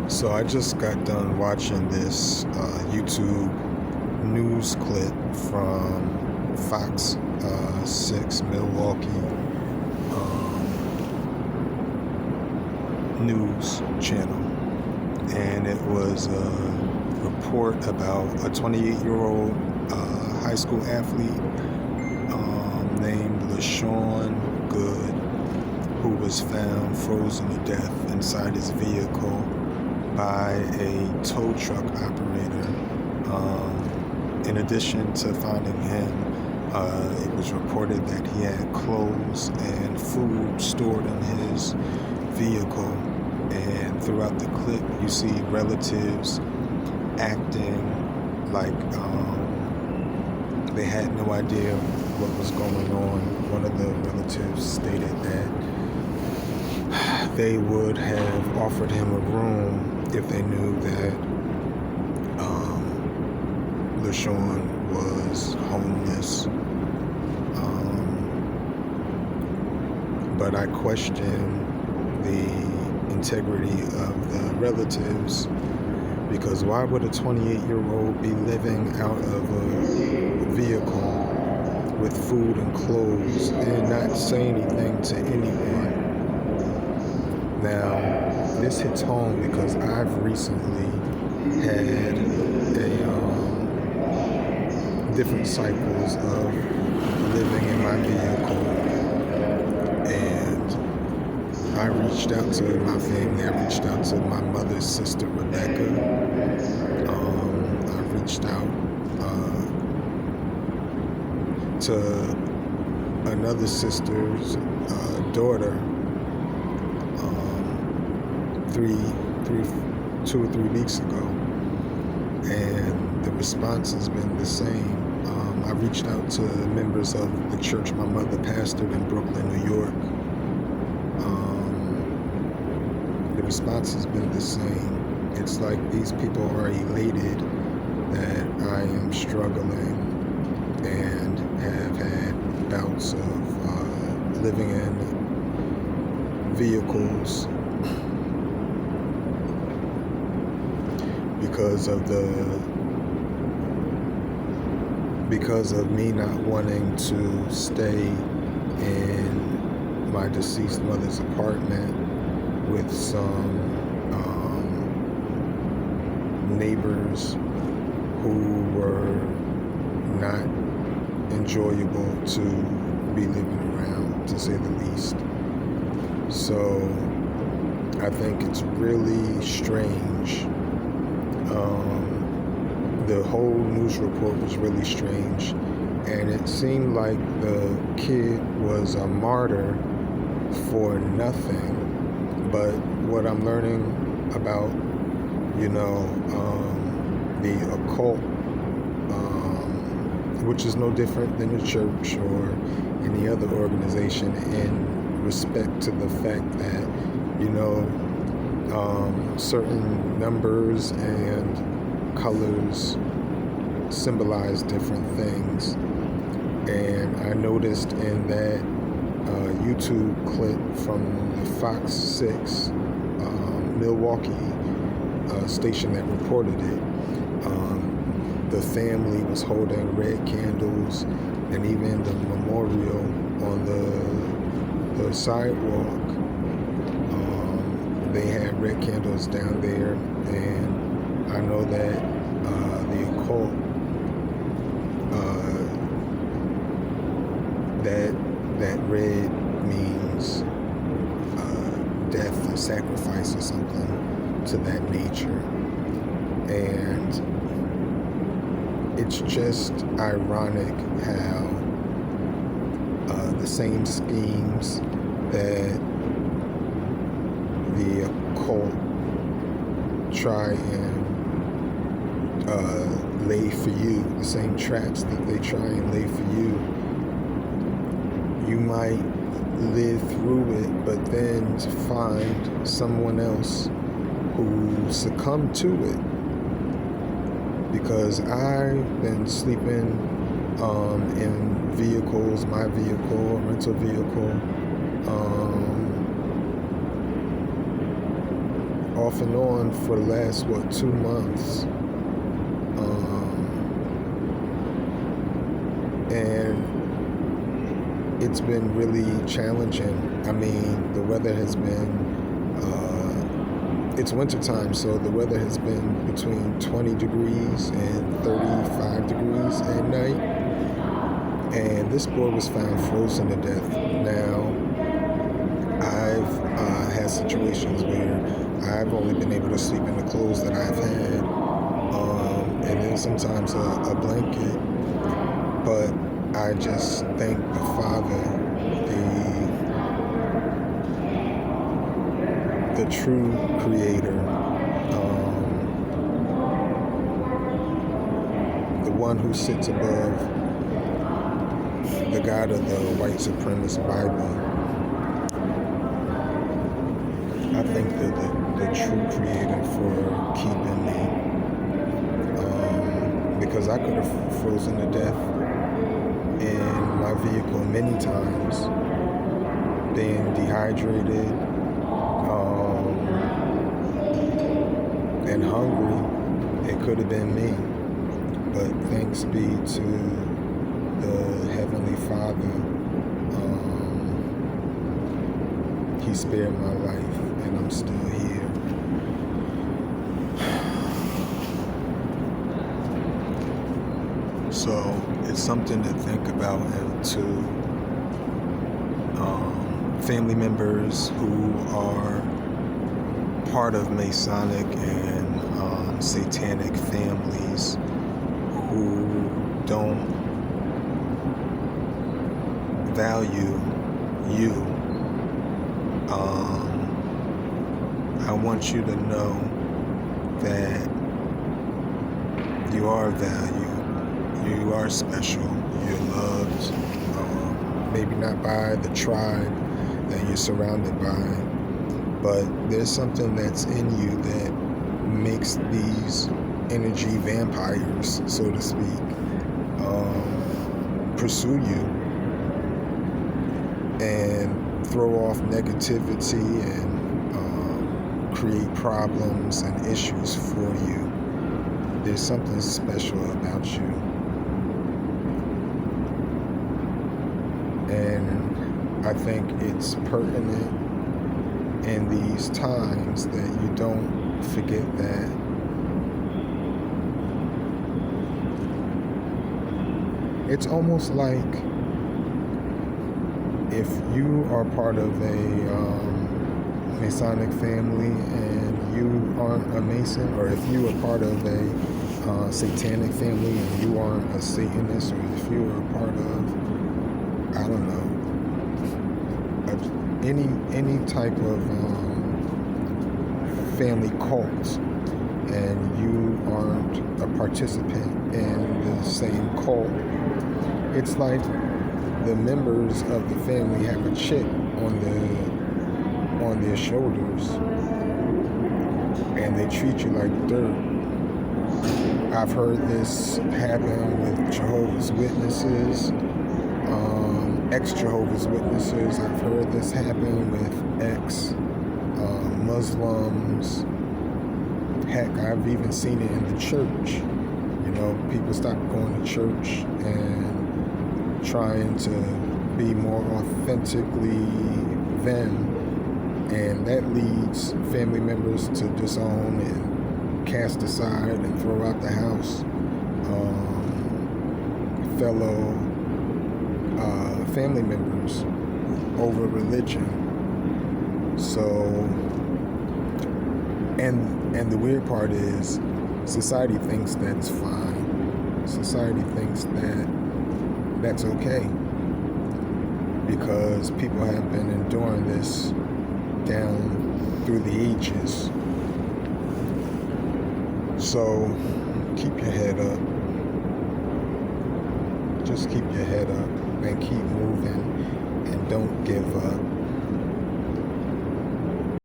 So I just got done watching this YouTube news clip from Fox 6 Milwaukee news channel, and it was a report about a 28-year-old high school athlete named LaShawn Good, who was found frozen to death inside his vehicle by a tow truck operator. In addition to finding him, it was reported that he had clothes and food stored in his vehicle. And throughout the clip, you see relatives acting like they had no idea what was going on. One of the relatives stated that they would have offered him a room if they knew that LaShawn was homeless. But I question the integrity of the relatives, because why would a 28-year-old be living out of a vehicle with food and clothes and not say anything to anyone? Now, this hits home because I've recently had different cycles of living in my vehicle, and I reached out to my family. I reached out to my mother's sister, Rebecca. I reached out to another sister's daughter 2 or 3 weeks ago, and the response has been the same. I reached out to members of the church my mother pastored in Brooklyn, New York. The response has been the same. It's like these people are elated that I am struggling and have had bouts of living in vehicles because of me not wanting to stay in my deceased mother's apartment with some neighbors who were not enjoyable to be living around, to say the least. So I think it's really strange. The whole news report was really strange, and it seemed like the kid was a martyr for nothing. But what I'm learning about, the occult, which is no different than the church or any other organization, in respect to the fact that, certain numbers and colors symbolize different things. And I noticed in that YouTube clip from the Fox 6 Milwaukee station that reported it, the family was holding red candles, and even the memorial on the sidewalk, they had red candles down there. And I know that the occult, that red means death or sacrifice or something to that nature. And it's just ironic how the same schemes that the occult try and lay for you, the same traps that they try and lay for you, you might live through it, but then to find someone else who succumbed to it. Because I've been sleeping in vehicles, my vehicle, a rental vehicle, off and on for the last, 2 months. And it's been really challenging. I mean, the weather has been, it's wintertime, so the weather has been between 20 degrees and 35 degrees at night. And this boy was found frozen to death. Now, I've had situations where I've only been able to sleep in the clothes that I've had, and then sometimes a blanket. But I just thank the Father, the true Creator, the one who sits above the God of the white supremacist Bible. I thank the true Creator for keeping me, because I could have frozen to death in my vehicle many times, being dehydrated and hungry. It could have been me, but thanks be to the Heavenly Father. He spared my life, and I'm still here. So it's something to think about, and to family members who are part of Masonic and Satanic families who don't value you. I want you to know that you are valued, you are special, you're loved, maybe not by the tribe that you're surrounded by, but there's something that's in you that makes these energy vampires, so to speak, pursue you and throw off negativity and create problems and issues for you. There's something special about you. And I think it's pertinent in these times that you don't forget that it's almost like if you are part of a Masonic family and you aren't a Mason, or if you are part of a Satanic family and you aren't a Satanist, or if you are part of, I don't know, any type of family cult, and you aren't a participant in the same cult, it's like the members of the family have a chip on their shoulders, and they treat you like dirt. I've heard this happen with Jehovah's Witnesses, ex-Jehovah's Witnesses. I've heard this happen with ex-Muslims. Heck, I've even seen it in the church. You know, people stop going to church and trying to be more authentically them, and that leads family members to disown and cast aside and throw out the house fellow family members over religion. So, and the weird part is, society thinks that's fine. Society thinks that that's okay, because people have been enduring this down through the ages. So keep your head up. Just keep your head up and keep moving, and don't give up.